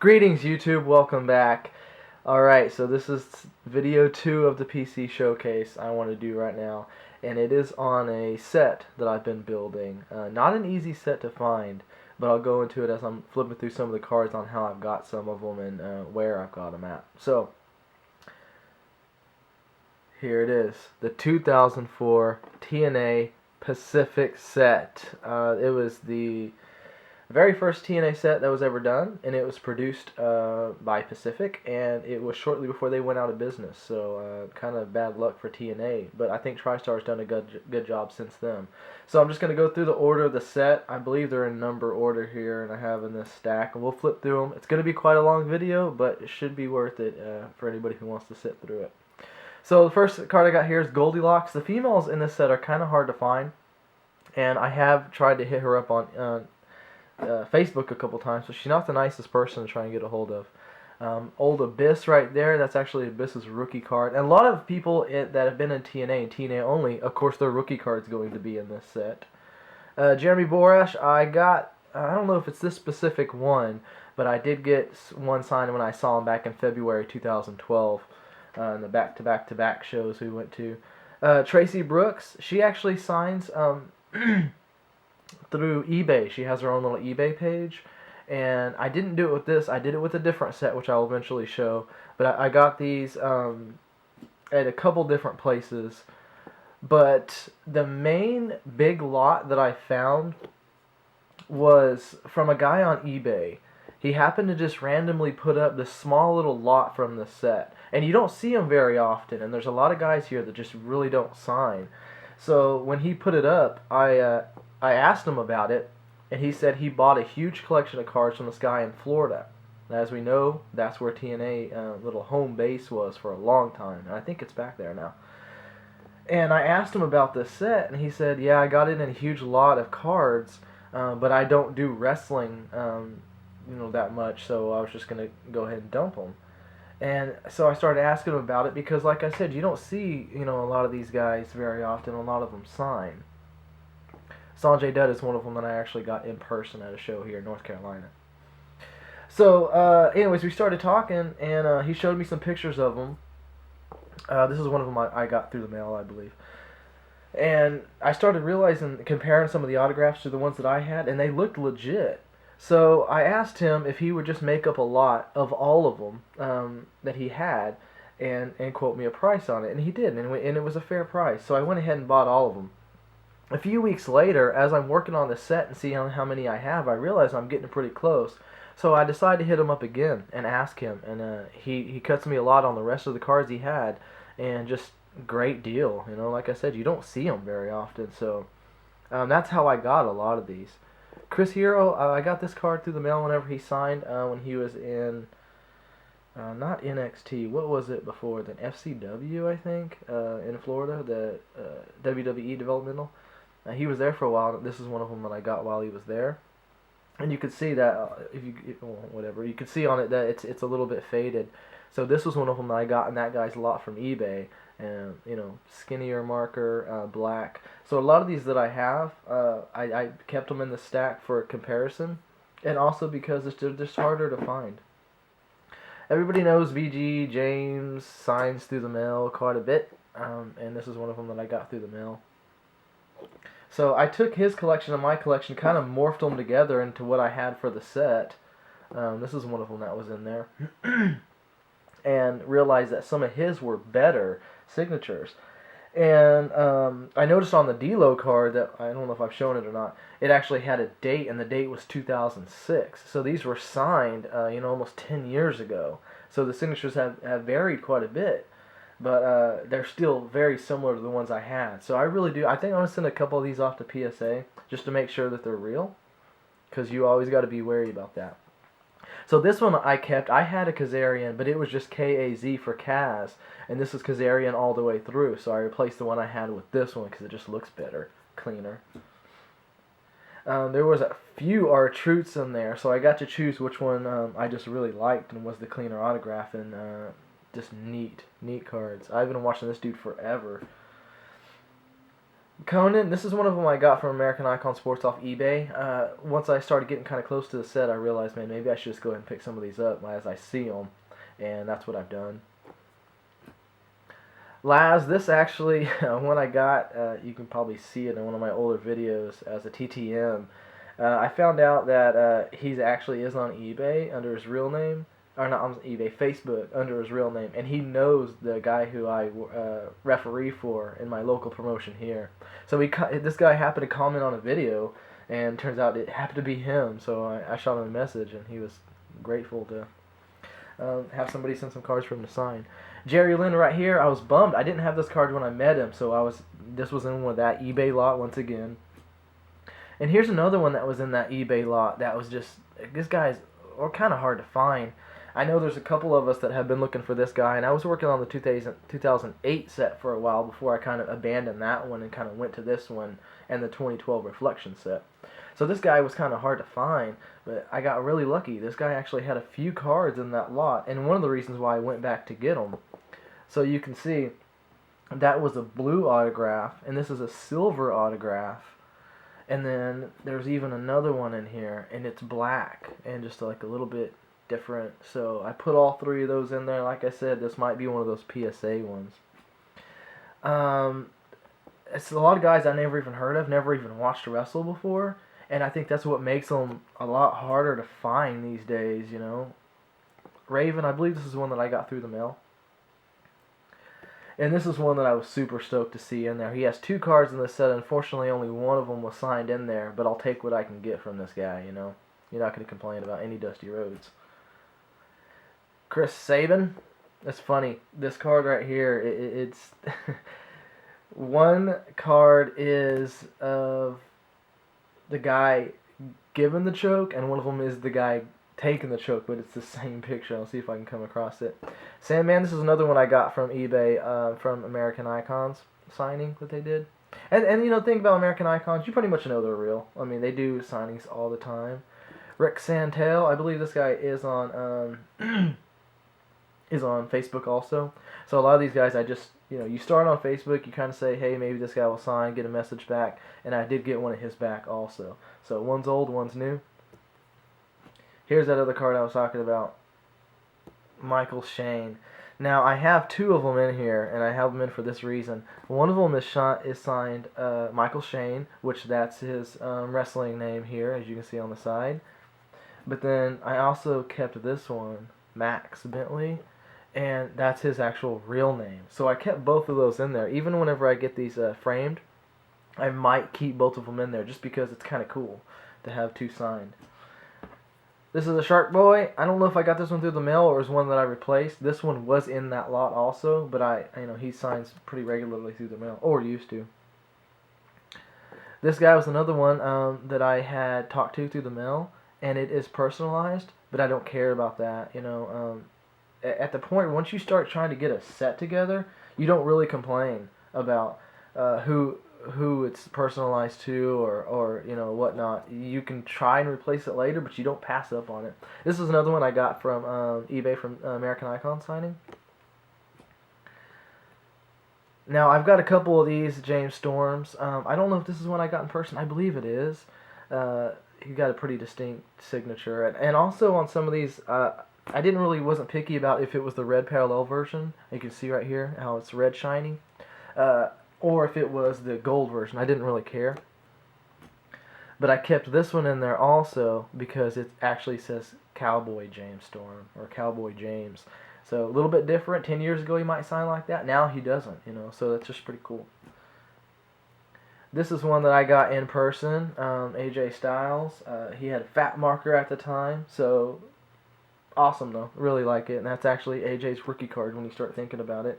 Greetings YouTube, welcome back. Alright, so this is video 2 of the PC showcase I want to do right now. And it is on a set that I've been building. Not an easy set to find, but I'll go into it as I'm flipping through some of the cards on how I've got some of them and where I've got them at. So, here it is. The 2004 TNA Pacific Set. It was the very first TNA set that was ever done, and it was produced by Pacific, and it was shortly before they went out of business, so kind of bad luck for TNA, but I think TriStar's done a good job since then. So I'm just going to go through the order of the set. I believe they're in number order here, and I have in this stack, and we'll flip through them. It's going to be quite a long video, but it should be worth it for anybody who wants to sit through it. So the first card I got here is Goldilocks. The females in this set are kind of hard to find, and I have tried to hit her up on Facebook a couple times, so she's not the nicest person to try and get a hold of. Old Abyss right there, that's actually Abyss's rookie card. And a lot of people that have been in TNA and TNA only, of course their rookie card's going to be in this set. Jeremy Borash, I don't know if it's this specific one, but I did get one signed when I saw him back in February 2012 in the back-to-back shows we went to. Tracy Brooks, she actually signs through eBay. She has her own little eBay page, and I didn't do it with this. I did it with a different set, which I'll eventually show, but I got these at a couple different places. But the main big lot that I found was from a guy on eBay. He happened to just randomly put up this small little lot from the set, and you don't see them very often, and there's a lot of guys here that just really don't sign. So when he put it up, I asked him about it, and he said he bought a huge collection of cards from this guy in Florida. And as we know, that's where TNA little home base was for a long time, and I think it's back there now. And I asked him about this set, and he said, yeah, I got it in a huge lot of cards, but I don't do wrestling that much, so I was just going to go ahead and dump them. And so I started asking him about it because, like I said, you don't see a lot of these guys very often. A lot of them sign. Sanjay Dutt is one of them that I actually got in person at a show here in North Carolina. So, anyways, we started talking, and he showed me some pictures of them. This is one of them I got through the mail, I believe. And I started realizing, comparing some of the autographs to the ones that I had, and they looked legit. So I asked him if he would just make up a lot of all of them that he had and quote me a price on it. And he did, and it was a fair price. So I went ahead and bought all of them. A few weeks later, as I'm working on the set and seeing how many I have, I realize I'm getting pretty close. So I decided to hit him up again and ask him. And he cuts me a lot on the rest of the cards he had. And just great deal. Like I said, you don't see them very often. So that's how I got a lot of these. Chris Hero, I got this card through the mail whenever he signed when he was in, not NXT, what was it before then? FCW, I think, in Florida, the WWE developmental. He was there for a while. This is one of them that I got while he was there, and you could see that you could see on it that it's a little bit faded. So this was one of them that I got in that guy's lot from eBay, and skinnier marker, black. So a lot of these that I have, I kept them in the stack for comparison, and also because they're just harder to find. Everybody knows VG James signs through the mail quite a bit, and this is one of them that I got through the mail. So I took his collection and my collection, kind of morphed them together into what I had for the set. This is one of them that was in there. And realized that some of his were better signatures. And I noticed on the D-Lo card that, I don't know if I've shown it or not, it actually had a date, and the date was 2006. So these were signed, almost 10 years ago. So the signatures have varied quite a bit. But they're still very similar to the ones I had. So I really do. I think I'm going to send a couple of these off to PSA just to make sure that they're real. Because you always got to be wary about that. So this one I kept. I had a Kazarian, but it was just K-A-Z for Kaz. And this is Kazarian all the way through. So I replaced the one I had with this one because it just looks better, cleaner. There was a few R-Truths in there. So I got to choose which one I just really liked and was the cleaner autograph. And just neat cards. I've been watching this dude forever. Conan, this is one of them I got from American Icon Sports off eBay. Once I started getting kind of close to the set, I realized, man, maybe I should just go ahead and pick some of these up as I see them, and that's what I've done. Laz, this actually, one I got, you can probably see it in one of my older videos as a TTM. I found out that he actually is on eBay under his real name, or not on eBay, Facebook under his real name, and he knows the guy who I referee for in my local promotion here. So this guy happened to comment on a video, and turns out it happened to be him. So I shot him a message, and he was grateful to have somebody send some cards for him to sign. Jerry Lynn right here, I was bummed. I didn't have this card when I met him, so this was in that eBay lot once again. And here's another one that was in that eBay lot that was just, this guy's kind of hard to find. I know there's a couple of us that have been looking for this guy, and I was working on the 2008 set for a while before I kind of abandoned that one and kind of went to this one and the 2012 Reflection set. So this guy was kind of hard to find, but I got really lucky. This guy actually had a few cards in that lot, and one of the reasons why I went back to get them. So you can see that was a blue autograph, and this is a silver autograph. And then there's even another one in here, and it's black and just like a little bit different. So I put all three of those in there. Like I said, this might be one of those PSA ones. It's a lot of guys I never even heard of, never even watched wrestle before, and I think that's what makes them a lot harder to find these days, you know. Raven, I believe this is one that I got through the mail. And this is one that I was super stoked to see in there. He has two cards in this set. Unfortunately, only one of them was signed in there, but I'll take what I can get from this guy, you know. You're not going to complain about any Dusty Rhodes. Chris Sabin. It's funny. This card right here, it's... one card is of the guy giving the choke, and one of them is the guy taking the choke, but it's the same picture. I'll see if I can come across it. Sandman, this is another one I got from eBay from American Icons signing that they did. And you know, think about American Icons, you pretty much know they're real. I mean, they do signings all the time. Rick Santel, I believe this guy is on is on Facebook also. So a lot of these guys, I just, you know, you start on Facebook, you kind of say, hey, maybe this guy will sign, get a message back, and I did get one of his back also. So one's old, one's new. Here's that other card I was talking about, Michael Shane. Now, I have two of them in here, and I have them in for this reason. One of them is signed Michael Shane, which that's his wrestling name here, as you can see on the side. But then I also kept this one, Max Bentley, and that's his actual real name. So I kept both of those in there. Even whenever I get these framed, I might keep both of them in there, just because it's kind of cool to have two signed. This is a Shark Boy. I don't know if I got this one through the mail or it was one that I replaced. This one was in that lot also, but you know, he signs pretty regularly through the mail, or used to. This guy was another one that I had talked to through the mail, and it is personalized, but I don't care about that. You know, at the point once you start trying to get a set together, you don't really complain about who it's personalized to or you know, whatnot. You can try and replace it later, but you don't pass up on it. This is another one I got from eBay from American Icon signing. Now I've got a couple of these James Storms. I don't know if this is one I got in person. I believe it is. He got a pretty distinct signature, and also on some of these I wasn't picky about if it was the red parallel version. You can see right here how it's red shiny. Or if it was the gold version. I didn't really care. But I kept this one in there also because it actually says Cowboy James Storm or Cowboy James. So a little bit different. 10 years ago he might sign like that. Now he doesn't, you know. So that's just pretty cool. This is one that I got in person. AJ Styles. He had a fat marker at the time. So awesome though. Really like it. And that's actually AJ's rookie card when you start thinking about it.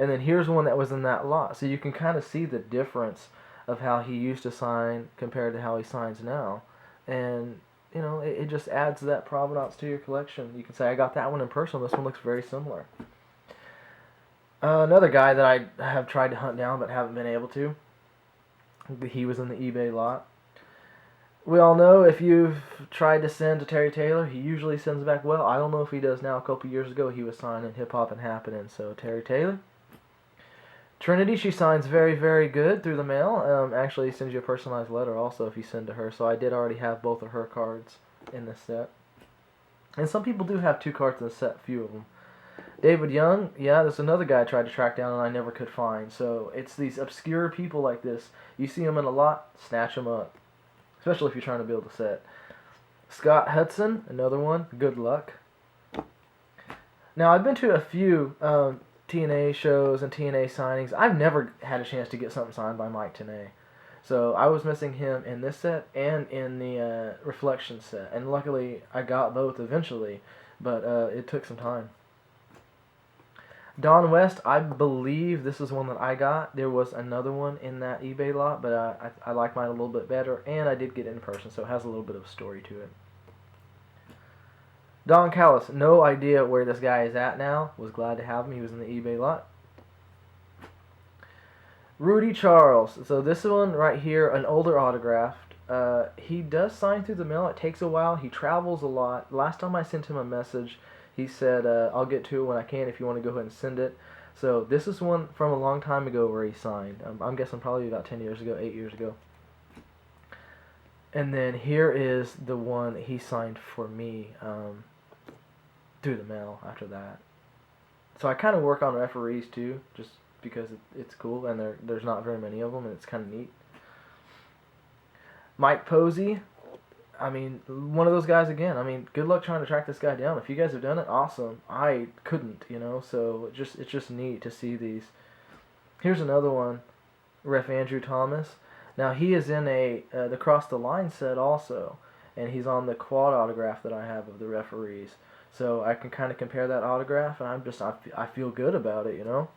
And then here's one that was in that lot. So you can kind of see the difference of how he used to sign compared to how he signs now. And, you know, it just adds that provenance to your collection. You can say, I got that one in person. This one looks very similar. Another guy that I have tried to hunt down but haven't been able to. He was in the eBay lot. We all know if you've tried to send to Terry Taylor, he usually sends back well. I don't know if he does now. A couple years ago, he was signing Hip Hop and Happening. So, Terry Taylor. Trinity, she signs very, very good through the mail. Actually sends you a personalized letter also if you send to her. So I did already have both of her cards in this set. And some people do have 2 cards in the set, few of them. David Young, yeah, there's another guy I tried to track down and I never could find. So it's these obscure people like this. You see them in a lot, snatch them up. Especially if you're trying to build a set. Scott Hudson, another one. Good luck. Now, I've been to a few TNA shows and TNA signings. I've never had a chance to get something signed by Mike TNA. So I was missing him in this set and in the Reflection set. And luckily, I got both eventually. But it took some time. Don West, I believe this is one that I got. There was another one in that eBay lot, but I like mine a little bit better, and I did get it in person, so it has a little bit of a story to it. Don Callis, no idea where this guy is at now. Was glad to have him. He was in the eBay lot. Rudy Charles. So this one right here, an older autograph. He does sign through the mail. It takes a while. He travels a lot. Last time I sent him a message, he said, I'll get to it when I can if you want to go ahead and send it. So this is one from a long time ago where he signed. I'm guessing probably about 10 years ago, 8 years ago. And then here is the one he signed for me through the mail after that. So I kind of work on referees too, just because it's cool, and there's not very many of them, and it's kind of neat. Mike Posey. I mean, one of those guys again. I mean, good luck trying to track this guy down. If you guys have done it, awesome. I couldn't, so it's just neat to see these. Here's another one, Ref Andrew Thomas. Now, he is in the Cross the Line set also, and he's on the quad autograph that I have of the referees. So I can kind of compare that autograph, and I feel good about it, You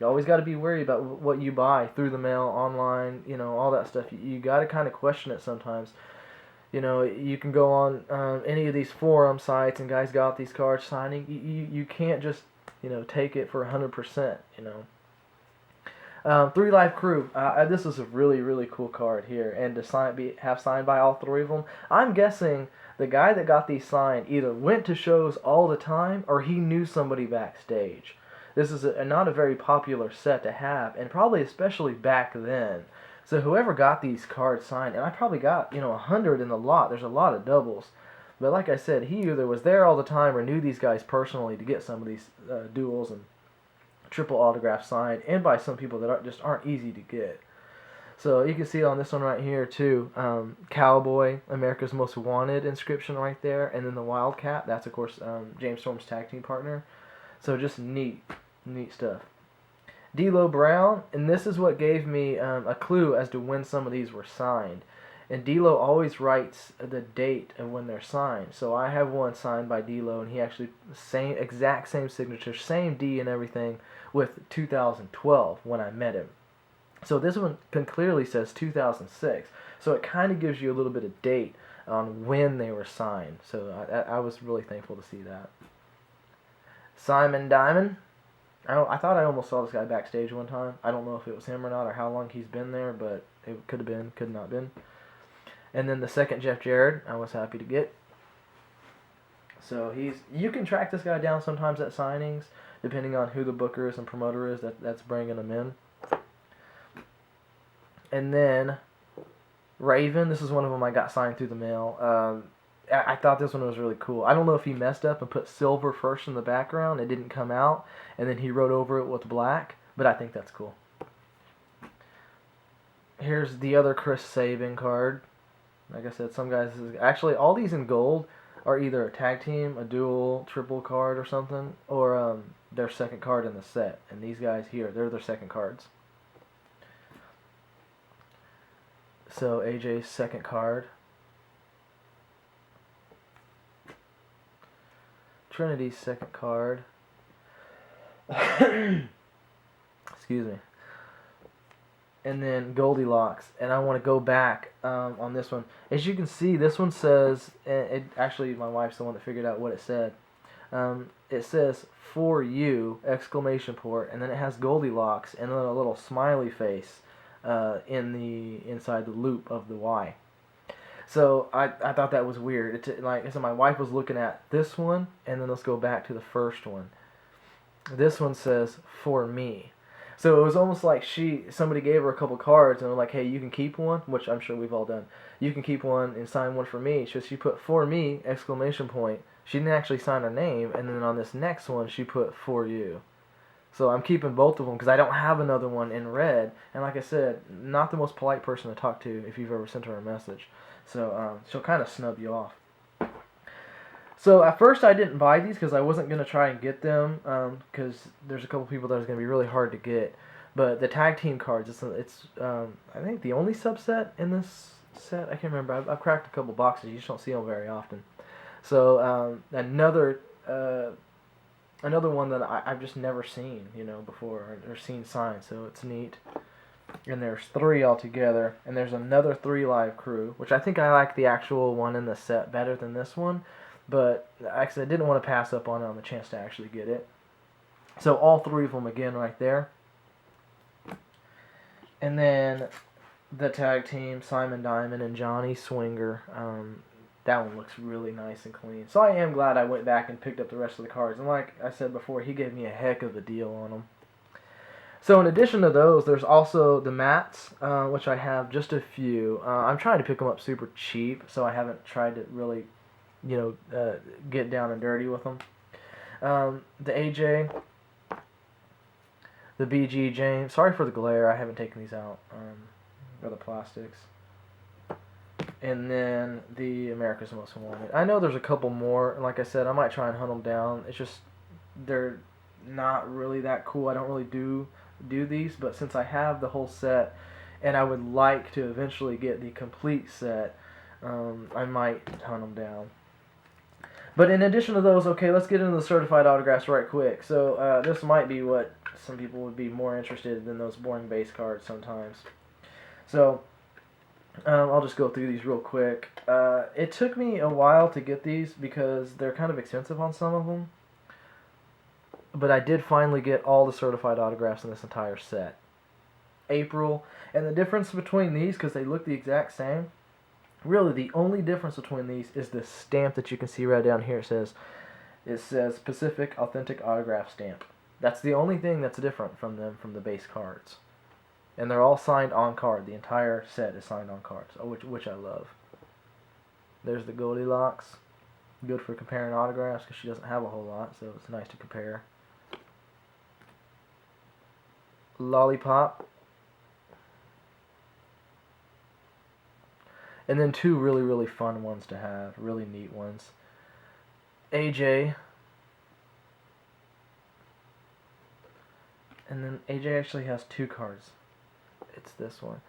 always got to be wary about what you buy through the mail, online, all that stuff. You got to kind of question it sometimes. You can go on any of these forum sites and guys got these cards signing. You can't just, take it for 100%, 3 Live Crew. This is a really, really cool card here. And to have signed by all 3 of them. I'm guessing the guy that got these signed either went to shows all the time or he knew somebody backstage. This is not a very popular set to have, and probably especially back then. So whoever got these cards signed, and I probably got, 100 in the lot. There's a lot of doubles. But like I said, he either was there all the time or knew these guys personally to get some of these duels and triple autographs signed, and by some people that just aren't easy to get. So you can see on this one right here too, Cowboy, America's Most Wanted inscription right there, and then the Wildcat. That's of course James Storm's tag team partner. So just neat stuff. D'Lo Brown, and this is what gave me a clue as to when some of these were signed. And D'Lo always writes the date of when they're signed. So I have one signed by D'Lo, and he actually exact same signature, same D and everything, with 2012 when I met him. So this one clearly says 2006. So it kind of gives you a little bit of date on when they were signed. So I was really thankful to see that. Simon Diamond. I thought I almost saw this guy backstage one time. I don't know if it was him or not or how long he's been there, but it could have been, could not been. And then the second Jeff Jarrett, I was happy to get. So you can track this guy down sometimes at signings, depending on who the booker is and promoter is that's bringing him in. And then Raven, this is one of them I got signed through the mail. I thought this one was really cool. I don't know if he messed up and put silver first in the background. It didn't come out. And then he wrote over it with black. But I think that's cool. Here's the other Chris Sabin card. Like I said, some guys... Actually, all these in gold are either a tag team, a dual, triple card or something. Or their second card in the set. And these guys here, they're their second cards. So AJ's second card. Trinity's second card. Excuse me. And then Goldilocks. And I want to go back on this one. As you can see, this one says... actually, my wife's the one that figured out what it said. It says, "For you!" exclamation point. And then it has Goldilocks and then a little smiley face inside the loop of the Y. So I thought that was weird. So my wife was looking at this one, and then let's go back to the first one. This one says, "For me." So it was almost like somebody gave her a couple cards and they're like, hey, you can keep one, which I'm sure we've all done. You can keep one and sign one for me. So she put for me, exclamation point. She didn't actually sign her name, and then on this next one she put for you. So I'm keeping both of them because I don't have another one in red. And like I said, not the most polite person to talk to if you've ever sent her a message. So she'll kind of snub you off. So at first I didn't buy these because I wasn't going to try and get them because there's a couple people that it's going to be really hard to get. But the tag team cards, it's I think the only subset in this set. I can't remember. I've cracked a couple boxes. You just don't see them very often. So another one that I've just never seen, before or seen signed. So it's neat. And there's 3 altogether. And there's another 3 live crew, which I think I like the actual one in the set better than this one. But actually, I didn't want to pass up on the chance to actually get it. So all 3 of them again right there. And then the tag team, Simon Diamond and Johnny Swinger. That one looks really nice and clean. So I am glad I went back and picked up the rest of the cards. And like I said before, he gave me a heck of a deal on them. So in addition to those, there's also the mats, which I have just a few. I'm trying to pick them up super cheap, so I haven't tried to really, get down and dirty with them. The AJ, the BG James. Sorry for the glare. I haven't taken these out. Or the plastics. And then the America's Most Wanted. I know there's a couple more. And like I said, I might try and hunt them down. It's just they're not really that cool. I don't really do these. But since I have the whole set, and I would like to eventually get the complete set, I might hunt them down. But in addition to those, okay, let's get into the certified autographs right quick. So this might be what some people would be more interested in than those boring base cards sometimes. So I'll just go through these real quick. It took me a while to get these because they're kind of expensive on some of them. But I did finally get all the certified autographs in this entire set. April. And the difference between these, because they look the exact same, really the only difference between these is the stamp that you can see right down here. It says Pacific Authentic Autograph Stamp. That's the only thing that's different from them from the base cards. And they're all signed on card. The entire set is signed on cards, which I love. There's the Goldilocks. Good for comparing autographs because she doesn't have a whole lot, so it's nice to compare. Lollipop. And then 2 really, really fun ones to have. Really neat ones. AJ. And then AJ actually has 2 cards. It's this one.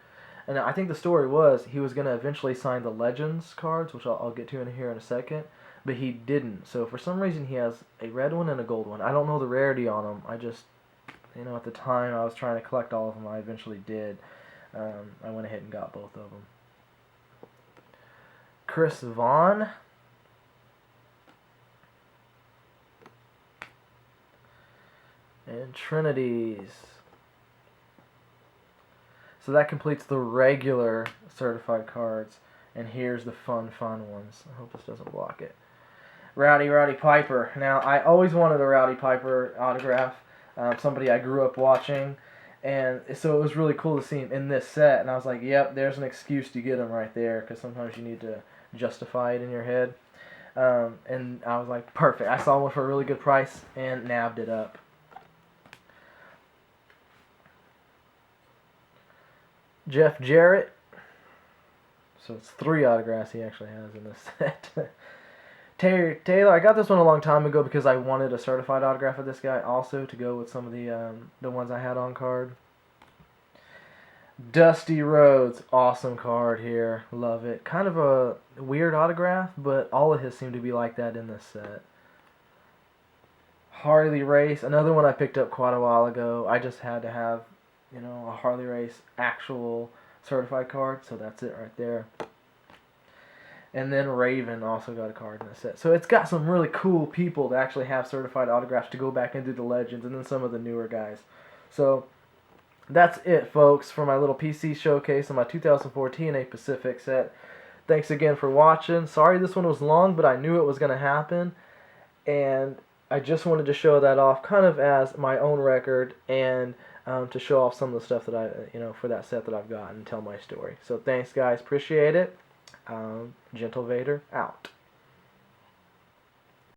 And I think the story was he was going to eventually sign the Legends cards, which I'll get to in here in a second. But he didn't. So for some reason he has a red one and a gold one. I don't know the rarity on them. I just, at the time I was trying to collect all of them. I eventually did. I went ahead and got both of them. Chris Vaughn. And Trinity's. So that completes the regular certified cards. And here's the fun ones. I hope this doesn't block it. Rowdy Piper. Now, I always wanted a Rowdy Piper autograph. Somebody I grew up watching. And so it was really cool to see him in this set. And I was like, yep, there's an excuse to get him right there. Because sometimes you need to justify it in your head. And I was like, perfect. I saw one for a really good price and nabbed it up. Jeff Jarrett. So it's 3 autographs he actually has in this set. Terry Taylor. I got this one a long time ago because I wanted a certified autograph of this guy also to go with some of the ones I had on card. Dusty Rhodes. Awesome card here. Love it. Kind of a weird autograph, but all of his seem to be like that in this set. Harley Race. Another one I picked up quite a while ago. I just had to have a Harley Race actual certified card, so that's it right there. And then Raven also got a card in the set. So it's got some really cool people that actually have certified autographs to go back into the Legends, and then some of the newer guys. So that's it, folks, for my little PC showcase on my 2004 TNA Pacific set. Thanks again for watching. Sorry this one was long, but I knew it was going to happen, and I just wanted to show that off kind of as my own record, and to show off some of the stuff that for that set that I've got and tell my story. So thanks, guys. Appreciate it. Gentle Vader out.